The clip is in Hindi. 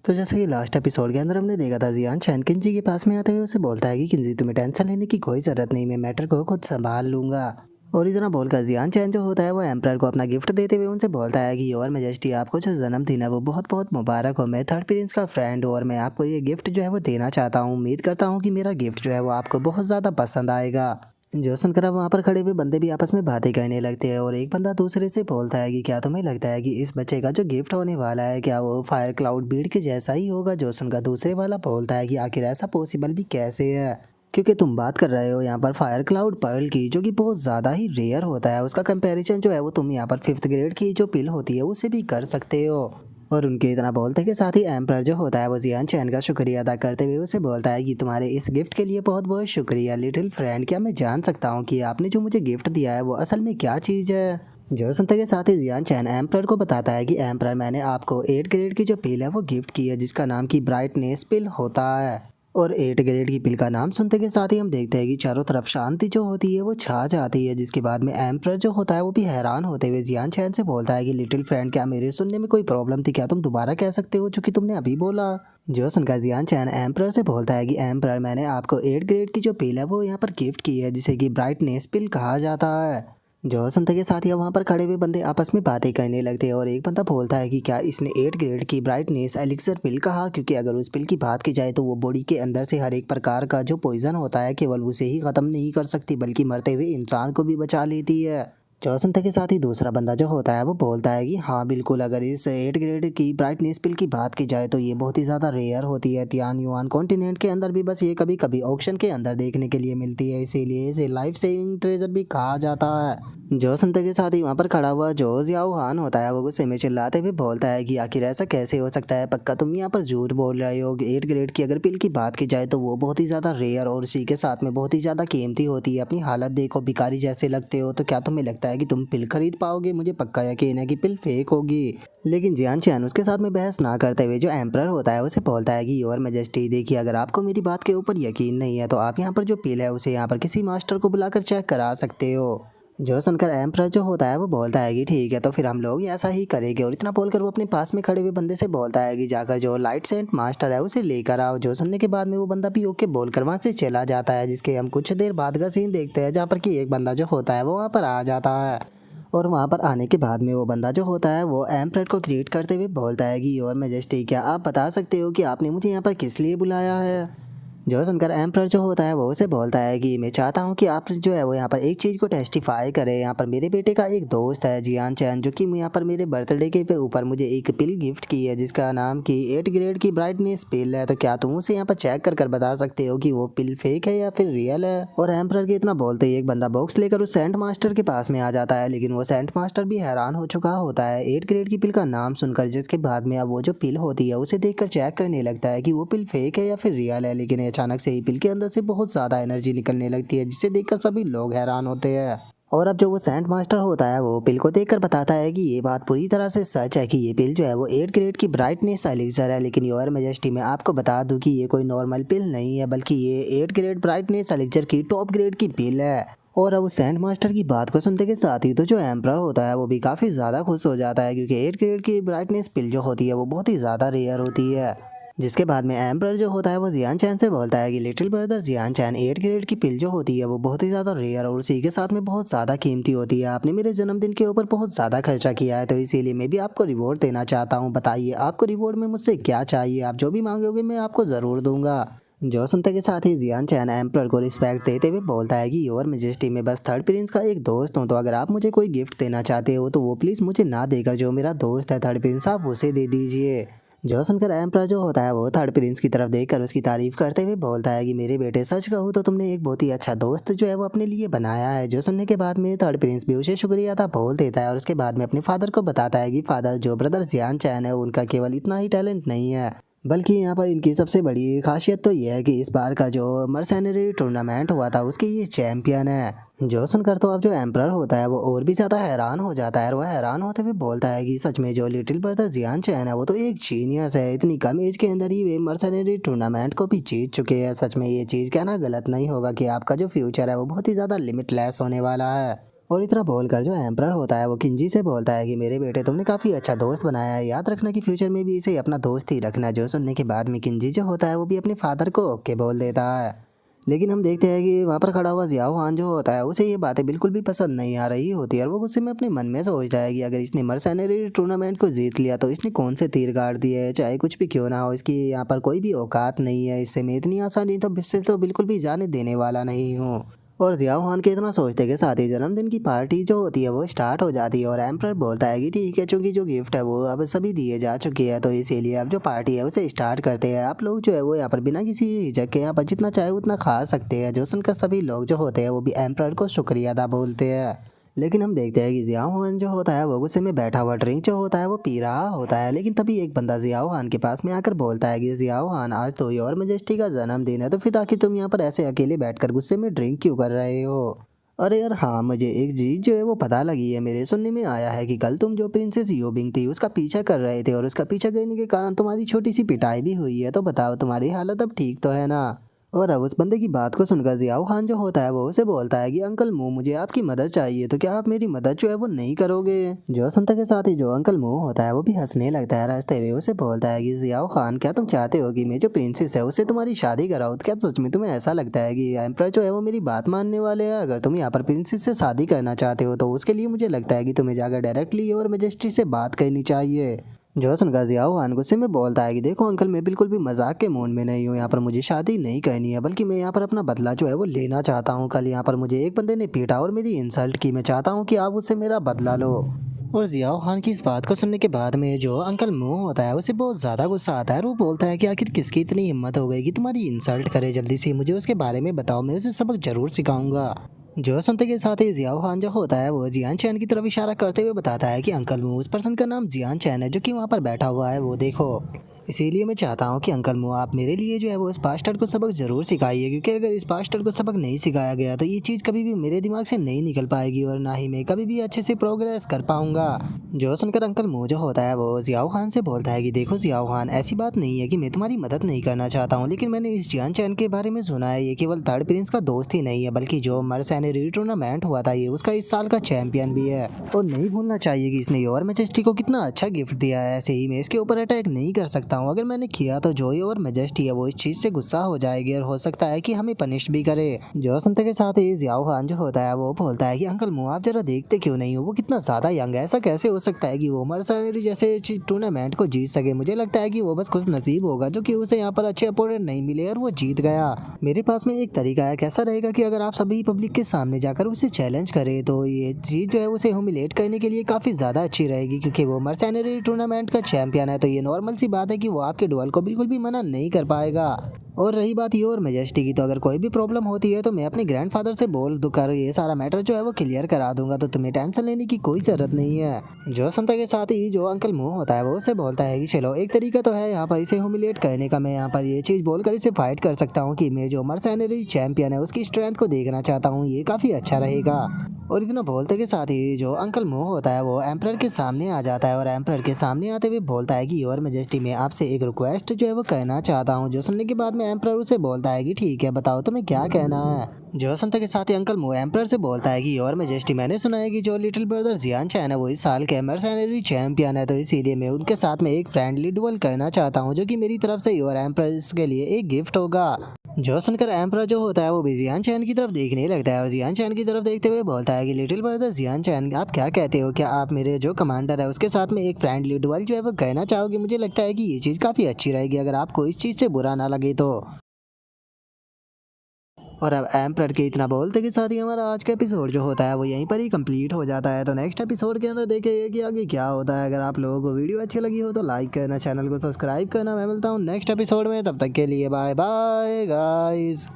तो जैसे कि लास्ट एपिसोड के अंदर हमने देखा था, जियान चैन किंजी के पास में आते हुए उसे बोलता है कि किंजी तुम्हें टेंशन लेने की कोई ज़रूरत नहीं, मैं मैटर को खुद संभाल लूंगा। और इतना बोलकर जियान चैन जो होता है वो एम्परर को अपना गिफ्ट देते हुए उनसे बोलता है कि योर मेजेस्टी, आपको जो जन्मदिन है वो बहुत बहुत मुबारक हो। मैं थर्ड प्रिंस का फ्रेंड हूँ और मैं आपको ये गिफ्ट जो है वो देना चाहता हूँ। उम्मीद करता हूँ कि मेरा गिफ्ट जो है वो आपको बहुत ज़्यादा पसंद आएगा। जो सुनकर अब वहाँ पर खड़े हुए बंदे भी आपस में बातें करने लगते हैं और एक बंदा दूसरे से बोलता है कि क्या तुम्हें लगता है कि इस बच्चे का जो गिफ्ट होने वाला है क्या वो फायर क्लाउड बीड के जैसा ही होगा। जो सुनकर दूसरे वाला बोलता है कि आखिर ऐसा पॉसिबल भी कैसे है, क्योंकि तुम बात कर रहे हो यहाँ पर फायर क्लाउड पर्ल की, जो कि बहुत ज़्यादा ही रेयर होता है। उसका कंपैरिजन जो है वो तुम यहाँ पर 5th ग्रेड की जो पिल होती है उससे भी कर सकते हो। और उनके इतना बोलते के साथ ही एम्पर जो होता है वो जियान चैन का शुक्रिया अदा करते हुए उसे बोलता है कि तुम्हारे इस गिफ्ट के लिए बहुत बहुत शुक्रिया लिटिल फ्रेंड। क्या मैं जान सकता हूँ कि आपने जो मुझे गिफ्ट दिया है वो असल में क्या चीज़ है। जो सुनते के साथ ही जियान चैन एम्पर को बताता है कि एम्पर, मैंने आपको 8 ग्रेड की जो पिल है वो गिफ्ट की है जिसका नाम की ब्राइटनेस पिल होता है। और 8 ग्रेड की पिल का नाम सुनते के साथ ही हम देखते हैं कि चारों तरफ शांति जो होती है वो छा जाती है। जिसके बाद में एम्पर जो होता है वो भी हैरान होते हुए जियान चैन से बोलता है कि लिटिल फ्रेंड, क्या मेरे सुनने में कोई प्रॉब्लम थी, क्या तुम दोबारा कह सकते हो जो कि तुमने अभी बोला। जो सुनकर जियान चैन एम्पर से बोलता है कि एम्पर, मैंने आपको 8 ग्रेड की जो पिल है वो यहाँ पर गिफ्ट की है जिसे कि ब्राइटनेस पिल कहा जाता है। जो सुनते के साथ ही वहाँ पर खड़े हुए बंदे आपस में बातें करने लगते हैं और एक बंदा बोलता है कि क्या इसने 8 ग्रेड की ब्राइटनेस एलिक्सर पिल कहा, क्योंकि अगर उस पिल की बात की जाए तो वो बॉडी के अंदर से हर एक प्रकार का जो पॉइजन होता है केवल उसे ही ख़त्म नहीं कर सकती बल्कि मरते हुए इंसान को भी बचा लेती है। जो सुनते के साथ ही दूसरा बंदा जो होता है वो बोलता है कि हाँ बिल्कुल, अगर इस 8 ग्रेड की ब्राइटनेस पिल की बात की जाए तो ये बहुत ही ज़्यादा रेयर होती है। तियान युआन कॉन्टिनेंट के अंदर भी बस ये कभी कभी ऑक्शन के अंदर देखने के लिए मिलती है, इसीलिए इसे लाइफ सेविंग ट्रेजर भी कहा जाता है। जो सुनते के साथ ही वहाँ पर खड़ा हुआ जो जियाओ हान होता है वो गुस्से में चिल्लाते हुए बोलता है कि आखिर ऐसा कैसे हो सकता है, पक्का तुम यहाँ पर झूठ बोल रहे हो। 8 ग्रेड की अगर पिल की बात की जाए तो वो बहुत ही ज़्यादा रेयर और उसी के साथ में बहुत ही ज़्यादा कीमती होती है। अपनी हालत देखो, भिखारी जैसे लगते हो, तो क्या तुम्हें लगता है कि तुम पिल खरीद पाओगे। मुझे पक्का यकीन है कि पिल फेक होगी। लेकिन जियान चियान उसके साथ में बहस ना करते हुए जो एम्परर होता है उसे बोलता है कि योर मेजेस्टी, देखिए अगर आपको मेरी बात के ऊपर यकीन नहीं है तो आप यहाँ पर जो पिल है उसे यहाँ पर किसी मास्टर को बुलाकर चेक करा सकते हो। जो सुनकर एम्परर जो होता है वो बोलता है कि ठीक है, तो फिर हम लोग ऐसा ही करेंगे। और इतना बोलकर वो अपने पास में खड़े हुए बंदे से बोलता है कि जाकर जो लाइट सेंट मास्टर है उसे लेकर आओ। जो सुनने के बाद में वो बंदा भी ओके बोलकर वहाँ से चला जाता है, जिसके हम कुछ देर बाद का सीन देखते हैं जहाँ पर कि एक बंदा जो होता है वो वहाँ पर आ जाता है। और वहाँ पर आने के बाद में वो बंदा जो होता है वो एम्परर को ग्रीट करते हुए बोलता है कि योर मेजेस्टी, क्या आप बता सकते हो कि आपने मुझे यहाँ पर किस लिए बुलाया है। जो सुनकर एम्परर जो होता है वो उसे बोलता है कि मैं चाहता हूँ कि आप जो है वो यहाँ पर एक चीज़ को टेस्टिफाई करें। यहाँ पर मेरे बेटे का एक दोस्त है जियान चैन, जो कि यहाँ पर मेरे बर्थडे के पे ऊपर मुझे एक पिल गिफ्ट की है जिसका नाम की 8 ग्रेड की ब्राइटनेस पिल है। तो क्या तुम उसे यहाँ पर चेक कर बता सकते हो कि वो पिल फेक है या फिर रियल है। और एम्परर के इतना बोलते ही एक बंदा बॉक्स लेकर उस सेंट मास्टर के पास में आ जाता है, लेकिन वो सेंट मास्टर भी हैरान हो चुका होता है 8 ग्रेड की पिल का नाम सुनकर। जिसके बाद में अब वो जो पिल होती है उसे देखकर चेक करने लगता है कि वो पिल फेक है या फिर रियल है। लेकिन अचानक से ही पिल के अंदर से बहुत ज़्यादा एनर्जी निकलने लगती है जिसे देखकर सभी लोग हैरान होते हैं। और अब जो वो सेंट मास्टर होता है वो पिल को देखकर बताता है कि ये बात पूरी तरह से सच है कि ये पिल जो है वो 8 ग्रेड की ब्राइटनेस एलिक्सर है। लेकिन योर मेजेस्टी, मैं आपको बता दूं कि ये कोई नॉर्मल पिल नहीं है बल्कि ये 8 ग्रेड ब्राइटनेस एलिक्सर की टॉप ग्रेड की पिल है। और अब उस सेंट मास्टर की बात को सुनते के साथ ही तो जो एम्परर होता है वो भी काफ़ी ज़्यादा खुश हो जाता है, क्योंकि 8 ग्रेड की ब्राइटनेस पिल जो होती है वो बहुत ही ज़्यादा रेयर होती है। जिसके बाद में एम्परर जो होता है वो जियान चैन से बोलता है कि लिटिल ब्रदर जियान चैन, 8 ग्रेड की पिल जो होती है वो बहुत ही ज़्यादा रेयर और उसी के साथ में बहुत ज़्यादा कीमती होती है। आपने मेरे जन्मदिन के ऊपर बहुत ज़्यादा खर्चा किया है, तो इसीलिए मैं भी आपको रिवॉर्ड देना चाहता हूँ। बताइए आपको रिवॉर्ड में मुझसे क्या चाहिए, आप जो भी मांगोगे मैं आपको ज़रूर दूंगा। जो सुनते के साथ ही जियान चैन एम्परर को रिस्पेक्ट देते हुए बोलता है कि योर मेजेस्टी, मैं बस थर्ड प्रिंस का एक दोस्त हूँ, तो अगर आप मुझे कोई गिफ्ट देना चाहते हो तो वो प्लीज़ मुझे ना देकर जो मेरा दोस्त है थर्ड प्रिंस आप उसे दे दीजिए। जो सुनकर एम्परर जो होता है वो थर्ड प्रिंस की तरफ देखकर उसकी तारीफ करते हुए बोलता है कि मेरे बेटे, सच कहूँ तो तुमने एक बहुत ही अच्छा दोस्त जो है वो अपने लिए बनाया है। जो सुनने के बाद में थर्ड प्रिंस भी उसे शुक्रिया अदा बोल देता है और उसके बाद में अपने फादर को बताता है कि फादर, जो ब्रदर जियान चैन है उनका केवल इतना ही टैलेंट नहीं है बल्कि यहाँ पर इनकी सबसे बड़ी खासियत तो ये है कि इस बार का जो मर्सेनरी टूर्नामेंट हुआ था उसके ये चैंपियन है। जो सुनकर तो अब जो एम्परर होता है वो और भी ज़्यादा हैरान हो जाता है और वह हैरान होते हुए बोलता है कि सच में जो लिटिल ब्रदर जियान चैन है वो तो एक जीनियस है, इतनी कम एज के अंदर ही वे मर्सेनरी टूर्नामेंट को भी जीत चुके हैं। सच में ये चीज़ कहना गलत नहीं होगा कि आपका जो फ्यूचर है वो बहुत ही ज़्यादा लिमिटलेस होने वाला है। और इतना बोलकर जो एम्प्रर होता है वो किंजी से बोलता है कि मेरे बेटे तुमने काफ़ी अच्छा दोस्त बनाया है, याद रखना कि फ्यूचर में भी इसे अपना दोस्त ही रखना। जो सुनने के बाद में किंजी जो होता है वो भी अपने फादर को ओके बोल देता है। लेकिन हम देखते हैं कि वहाँ पर खड़ा हुआ जियाओ हान जो होता है उसे ये बातें बिल्कुल भी पसंद नहीं आ रही होती है और वो गुस्से में अपने मन में सोचता है कि अगर इसने मर्सेनरी टूर्नामेंट को जीत लिया तो इसने कौन से तीर गाड़ दिए है, चाहे कुछ भी क्यों ना हो, इसकी यहाँ पर कोई भी औकात नहीं है, इससे मैं इतनी आसानी तो इससे तो बिल्कुल भी जाने देने वाला नहीं हूँ। और जियाओ हान के इतना सोचते के साथ ही जन्मदिन की पार्टी जो होती है वो स्टार्ट हो जाती है और एम्प्रर बोलता है कि ठीक है, चूंकि जो गिफ्ट है वो अब सभी दिए जा चुके हैं तो इसीलिए अब जो पार्टी है उसे स्टार्ट करते हैं। आप लोग जो है वो यहाँ पर बिना किसी हिचक के यहाँ पर जितना चाहे उतना खा सकते हैं। जो सुनकर सभी लोग जो होते हैं वो भी एम्प्रर को शुक्रिया अदा बोलते हैं। लेकिन हम देखते हैं कि जियाओ हान जो होता है वो गुस्से में बैठा हुआ ड्रिंक जो होता है वो पी रहा होता है। लेकिन तभी एक बंदा जियाओ हान के पास में आकर बोलता है कि जियाओ हान, आज तो योर मेजेस्टी का जन्मदिन है, तो फिर आखिर तुम यहाँ पर ऐसे अकेले बैठकर गुस्से में ड्रिंक क्यों कर रहे हो? अरे यार हाँ, मुझे एक चीज जो है वो पता लगी है। मेरे सुनने में आया है कि कल तुम जो प्रिंसेस योबिंग थी उसका पीछा कर रहे थे और उसका पीछा करने के कारण तुम्हारी छोटी सी पिटाई भी हुई है। तो बताओ तुम्हारी हालत अब ठीक तो है ना? और अब उस बंदे की बात को सुनकर जियाओ खान जो होता है वो उसे बोलता है कि अंकल मुंह, मुझे आपकी मदद चाहिए, तो क्या आप मेरी मदद जो है वो नहीं करोगे? जो सुनते के साथ ही जो अंकल मुंह होता है वो भी हंसने लगता है। रास्ते में उसे बोलता है कि जियाओ खान, क्या तुम चाहते हो कि मैं जो प्रिंसेस है उसे तुम्हारी शादी कराऊं? तो क्या सच में तुम्हें ऐसा लगता है कि एम्परर जो है वो मेरी बात मानने वाले हैं? अगर तुम यहाँ पर प्रिंसेस से शादी करना चाहते हो तो उसके लिए मुझे लगता है कि तुम्हें जाकर डायरेक्टली और मेजेस्टी से बात करनी चाहिए। जो सुनकर जियाओ खान गुस्से में बोलता है कि देखो अंकल, मैं बिल्कुल भी मजाक के मूड में नहीं हूँ। यहाँ पर मुझे शादी नहीं करनी है, बल्कि मैं यहाँ पर अपना बदला जो है वो लेना चाहता हूँ। कल यहाँ पर मुझे एक बंदे ने पीटा और मेरी इंसल्ट की, मैं चाहता हूँ कि आप उससे मेरा बदला लो। और जियाओ खान की इस बात को सुनने के बाद में जो अंकल मुंह होता है उसे बहुत ज़्यादा गुस्सा आता है और वो बोलता है कि आखिर किसकी इतनी हिम्मत हो गई कि तुम्हारी इंसल्ट करे? जल्दी से मुझे उसके बारे में बताओ, मैं उसे सबक जरूर सिखाऊंगा। जो सुनते के साथ ही जियाओ खान जो होता है वो जियान चैन की तरफ इशारा करते हुए बताता है कि अंकल मुंह, उस पर्सन का नाम जियान चैन है जो कि वहाँ पर बैठा हुआ है, वो देखो। इसीलिए मैं चाहता हूँ कि अंकल मुंह, आप मेरे लिए जो है वो इस बास्टर्ड को सबक ज़रूर सिखाइए, क्योंकि अगर इस बास्टर्ड को सबक नहीं सिखाया गया तो ये चीज़ कभी भी मेरे दिमाग से नहीं निकल पाएगी और ना ही मैं कभी भी अच्छे से प्रोग्रेस कर पाऊंगा। जो सुनकर अंकल मुंह जो होता है वो जियाओ खान से बोलता है कि देखो जियाओ खान, ऐसी बात नहीं है कि मैं तुम्हारी मदद नहीं करना चाहता हूँ, लेकिन मैंने इस जियान चैन के बारे में सुना है, ये केवल थर्ड प्रिंस का दोस्त ही नहीं है बल्कि जो मर्सेनरी टूर्नामेंट हुआ था ये उसका इस साल का चैंपियन भी है। और नहीं भूलना चाहिए कि इसने योर मैजेस्टी को कितना अच्छा गिफ्ट दिया है। ऐसे ही मैं इसके ऊपर अटैक नहीं कर सकता हूँ, अगर मैंने किया तो जो योर मैजेस्टी है वो इस चीज से गुस्सा हो जाएगी और हो सकता है कि हमें पनिश भी करे। जो सुनते के साथ ही जियाओ खान जो होता है वो बोलता है कि अंकल मुंह, आप जरा देखते क्यों नहीं हो, वो कितना ज्यादा यंग है, ऐसा कैसे हो सकता है कि वो मर्सेनरी जैसे टूर्नामेंट को जीत सके? मुझे लगता है कि वो बस खुश नसीब होगा जो कि उसे यहाँ पर अच्छे अपोनेंट नहीं मिले और वो जीत गया। मेरे पास में एक तरीका है, कैसा रहेगा कि अगर आप सभी पब्लिक के सामने जाकर उसे चैलेंज करें तो ये चीज़ जो है उसे ह्यूमिलेट करने के लिए काफ़ी ज़्यादा अच्छी रहेगी, क्योंकि वो मर्सेनरी टूर्नामेंट का चैंपियन है। तो ये नॉर्मल सी बात है कि वो आपके डुअल को बिल्कुल भी मना नहीं कर पाएगा। और रही बात योर मैजेस्टी की, तो अगर कोई भी प्रॉब्लम होती है तो मैं अपने ग्रैंडफादर से बोल दूकर ये सारा मैटर जो है वो क्लियर करा दूंगा, तो तुम्हें टेंशन लेने की कोई ज़रूरत नहीं है। जो सुनता के साथ ही जो अंकल मुंह होता है वो उसे बोलता है कि चलो एक तरीका तो है यहाँ पर इसे ह्यूमिलेट करने का, मैं यहाँ पर ये चीज़ बोलकर इसे फाइट कर सकता हूँ कि मैं जो मर्सेनरी चैंपियन है उसकी स्ट्रेंथ को देखना चाहता हूँ, ये काफ़ी अच्छा रहेगा। और इतना बोलते के साथ ही जो अंकल मुंह होता है वो एम्प्रर के सामने आ जाता है और एम्प्रर के सामने आते हुए बोलता है कि योर मैजेस्टी, मैं आपसे एक रिक्वेस्ट जो है वो कहना चाहता हूँ। जो सुनने के बाद में एम्प्रर उसे बोलता है कि ठीक है, बताओ तुम्हें क्या कहना है। जो सुनते के साथ ही अंकल मुंह एम्प्रर से बोलता है कि योर मैजेस्टी, मैंने सुना है कि जो लिटिल ब्रदर जियान चैन है वो इस साल के मर्सेनरी चैंपियन है, तो इसीलिए मैं उनके साथ में एक फ्रेंडली डुअल करना चाहता हूँ जो कि मेरी तरफ से योर एम्प्रर के लिए एक गिफ्ट होगा। जो सुनकर एम्प्रर जो होता है वो भी जियान चैन की तरफ देखने लगता है और जियान चैन की तरफ देखते हुए बोलता है कि लिटिल ब्रदर जियान चैन, आप क्या कहते हो, क्या आप मेरे जो कमांडर है उसके साथ में एक फ्रेंडली डुअल जो है वो कहना चाहोगे? मुझे लगता है कि ये चीज़ काफ़ी अच्छी रहेगी, अगर आपको इस चीज़ से बुरा ना लगे तो। और अब एम्प्रर के इतना बोलते के साथ ही हमारा आज का एपिसोड जो होता है वो यहीं पर ही कंप्लीट हो जाता है। तो नेक्स्ट एपिसोड के अंदर देखेंगे कि आगे क्या होता है। अगर आप लोगों को वीडियो अच्छी लगी हो तो लाइक करना, चैनल को सब्सक्राइब करना। मैं मिलता हूँ नेक्स्ट एपिसोड में, तब तक के लिए बाय बाय गाइस।